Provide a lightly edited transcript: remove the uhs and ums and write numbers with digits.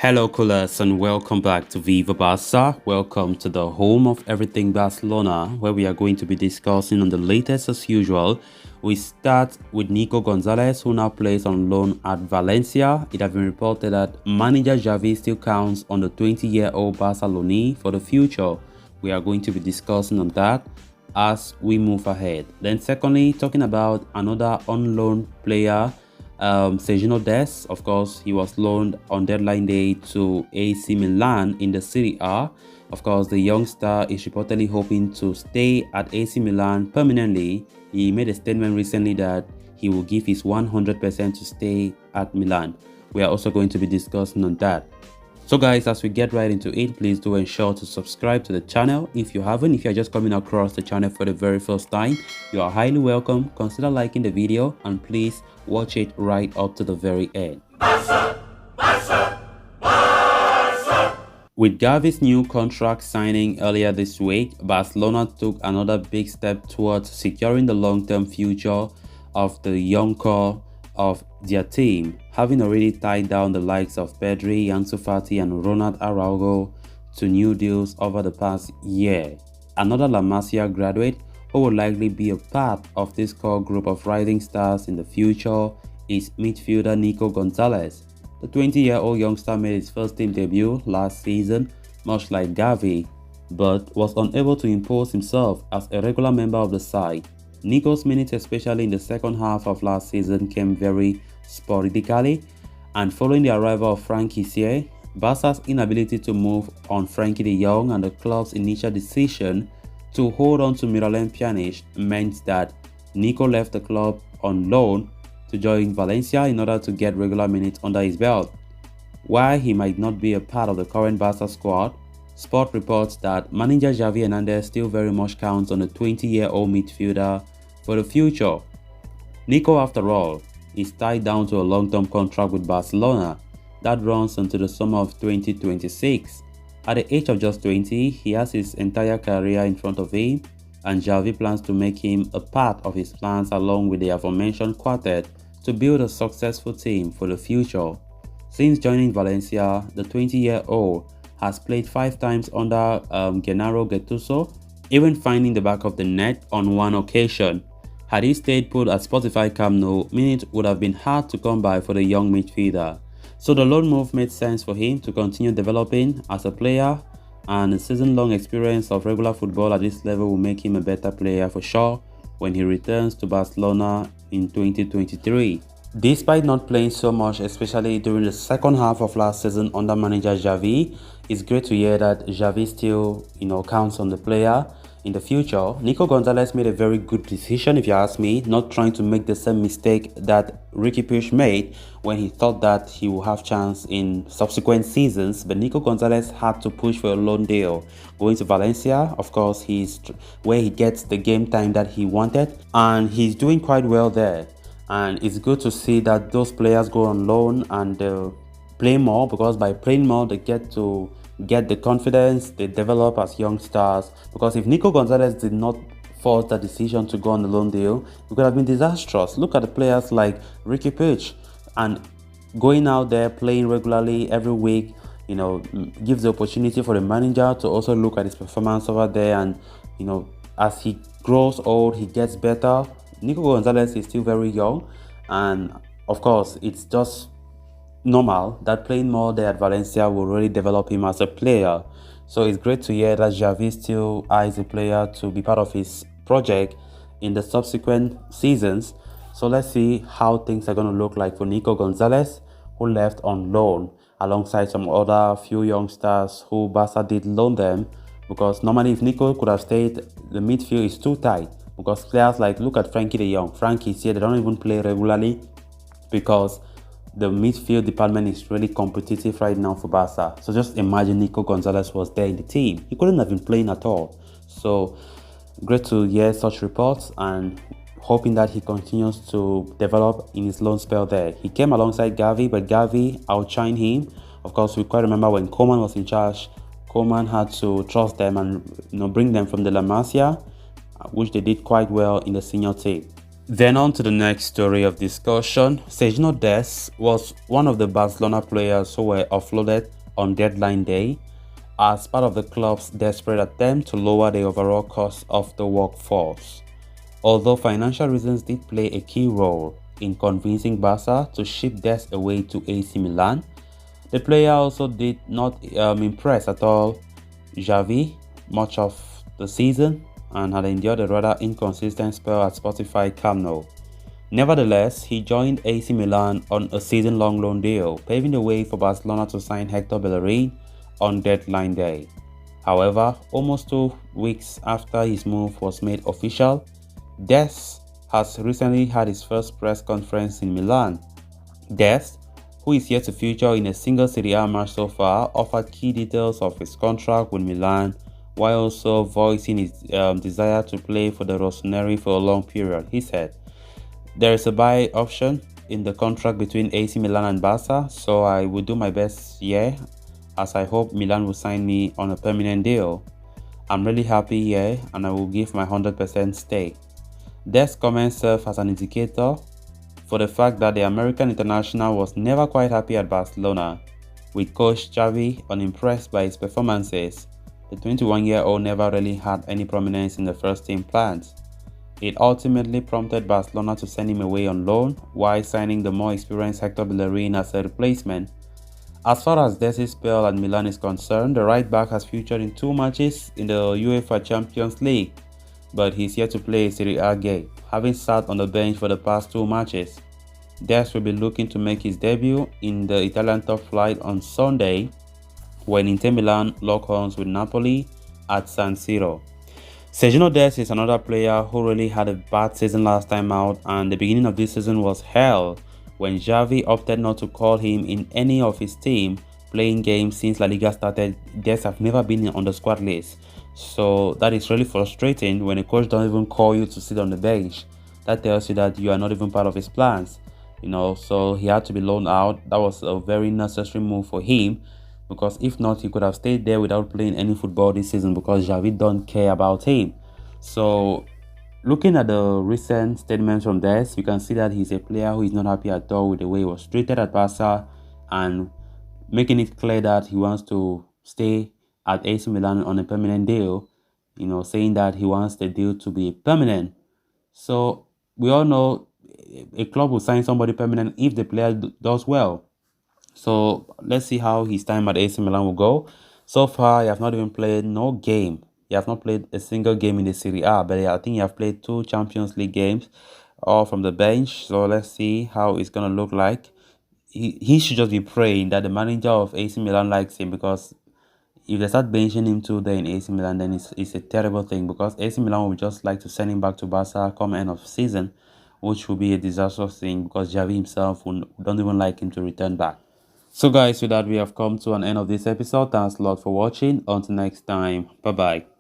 Hello, coolers, and welcome back to Viva Barca. Welcome to the home of everything Barcelona, where we are going to be discussing on the latest as usual. We start with Nico Gonzalez, who now plays on loan at Valencia. It has been reported that manager Xavi still counts on the 20-year-old Barcelona for the future. We are going to be discussing on that as we move ahead. Then secondly, talking about another on loan player, Dest. Of course, he was loaned on deadline day to AC Milan in the Serie A. Of course, the youngster is reportedly hoping to stay at AC Milan permanently. He made a statement recently that he will give his 100% to stay at Milan. We are also going to be discussing on that. So guys, as we get right into it, please do ensure to subscribe to the channel if you haven't. If you're just coming across the channel for the very first time, you are highly welcome. Consider liking the video and please watch it right up to the very end. Barca, Barca, Barca. With Xavi's new contract signing earlier this week, Barcelona took another big step towards securing the long-term future of the young core of their team, having already tied down the likes of Pedri, Ansu Fati and Ronald Araujo to new deals over the past year. Another La Masia graduate who will likely be a part of this core group of rising stars in the future is midfielder Nico Gonzalez. The 20-year-old youngster made his first team debut last season, much like Xavi, but was unable to impose himself as a regular member of the side. Nico's minutes, especially in the second half of last season, came very sporadically, and following the arrival of Frankie Sier, Barca's inability to move on Frankie de Jong and the club's initial decision to hold on to Miralem Pjanic meant that Nico left the club on loan to join Valencia in order to get regular minutes under his belt. While he might not be a part of the current Barca squad, Sport reports that manager Xavi Hernandez still very much counts on the 20-year-old midfielder for the future. Nico, after all, is tied down to a long-term contract with Barcelona that runs until the summer of 2026. At the age of just 20, he has his entire career in front of him, and Xavi plans to make him a part of his plans along with the aforementioned quartet to build a successful team for the future. Since joining Valencia, the 20-year-old has played 5 times under Gennaro Gattuso, even finding the back of the net on one occasion. Had he stayed put at Spotify Camp Nou, minutes would have been hard to come by for the young midfielder. So the loan move made sense for him to continue developing as a player, and a season-long experience of regular football at this level will make him a better player for sure when he returns to Barcelona in 2023. Despite not playing so much, especially during the second half of last season under manager Xavi, it's great to hear that Xavi still, counts on the player in the future. Nico Gonzalez made a very good decision, if you ask me, not trying to make the same mistake that Ricky Puig made when he thought that he would have chance in subsequent seasons. But Nico Gonzalez had to push for a loan deal. Going to Valencia, of course, he's where he gets the game time that he wanted, and he's doing quite well there. And it's good to see that those players go on loan and play more, because by playing more they get the confidence, they develop as young stars. Because if Nico Gonzalez did not force the decision to go on the loan deal, it could have been disastrous. Look at the players like Ricky Puig, and going out there playing regularly every week, gives the opportunity for the manager to also look at his performance over there, and as he grows old, he gets better. Nico Gonzalez is still very young, and of course it's just normal that playing more there at Valencia will really develop him as a player. So it's great to hear that Xavi still eyes a player to be part of his project in the subsequent seasons. So let's see how things are going to look like for Nico Gonzalez, who left on loan alongside some other few youngsters who Barca did loan them, because normally if Nico could have stayed, the midfield is too tight. Because players like, look at Frankie de Jong, Frankie's here, they don't even play regularly because the midfield department is really competitive right now for Barca. So just imagine Nico Gonzalez was there in the team. He couldn't have been playing at all. So great to hear such reports, and hoping that he continues to develop in his loan spell there. He came alongside Xavi, but Xavi outshined him. Of course, we quite remember when Koeman was in charge, Koeman had to trust them and bring them from the La Masia, which they did quite well in the senior team. Then on to the next story of discussion. Dest was one of the Barcelona players who were offloaded on deadline day as part of the club's desperate attempt to lower the overall cost of the workforce. Although financial reasons did play a key role in convincing Barca to ship Dest away to AC Milan, the player also did not impress at all Xavi much of the season and had endured a rather inconsistent spell at Spotify Camp Nou. Nevertheless, he joined AC Milan on a season-long loan deal, paving the way for Barcelona to sign Hector Bellerin on deadline day. However, almost 2 weeks after his move was made official, Dest has recently had his first press conference in Milan. Dest, who is yet to feature in a single Serie A match so far, offered key details of his contract with Milan while also voicing his desire to play for the Rossoneri for a long period. He said, "There is a buy option in the contract between AC Milan and Barca, so I will do my best here as I hope Milan will sign me on a permanent deal. I'm really happy here and I will give my 100% stay." Dest's comments serve as an indicator for the fact that the American international was never quite happy at Barcelona. With coach Xavi unimpressed by his performances, the 21-year-old never really had any prominence in the first team plans. It ultimately prompted Barcelona to send him away on loan while signing the more experienced Hector Bellerin as a replacement. As far as Dest's spell at Milan is concerned, the right-back has featured in 2 matches in the UEFA Champions League, but he's yet to play a Serie A game, having sat on the bench for the past 2 matches. Dest will be looking to make his debut in the Italian top flight on Sunday when Inter Milan lock horns with Napoli at San Siro. Dest is another player who really had a bad season last time out, and the beginning of this season was hell when Xavi opted not to call him in any of his team playing games since La Liga started. Dest have never been on the squad list. So that is really frustrating when a coach don't even call you to sit on the bench. That tells you that you are not even part of his plans. So he had to be loaned out. That was a very necessary move for him, because if not, he could have stayed there without playing any football this season because Xavi don't care about him. So looking at the recent statements from Dest, you can see that he's a player who is not happy at all with the way he was treated at Barca and making it clear that he wants to stay at AC Milan on a permanent deal, saying that he wants the deal to be permanent. So we all know a club will sign somebody permanent if the player does well. So let's see how his time at AC Milan will go. So far, he has not even played no game. He has not played a single game in the Serie A, but I think he has played 2 Champions League games, all from the bench. So let's see how it's gonna look like. He should just be praying that the manager of AC Milan likes him, because if they start benching him too there in AC Milan, then it's a terrible thing, because AC Milan would just like to send him back to Barca come end of season, which will be a disastrous thing because Xavi himself don't even like him to return back. So guys, with that we have come to an end of this episode. Thanks a lot for watching. Until next time, bye bye.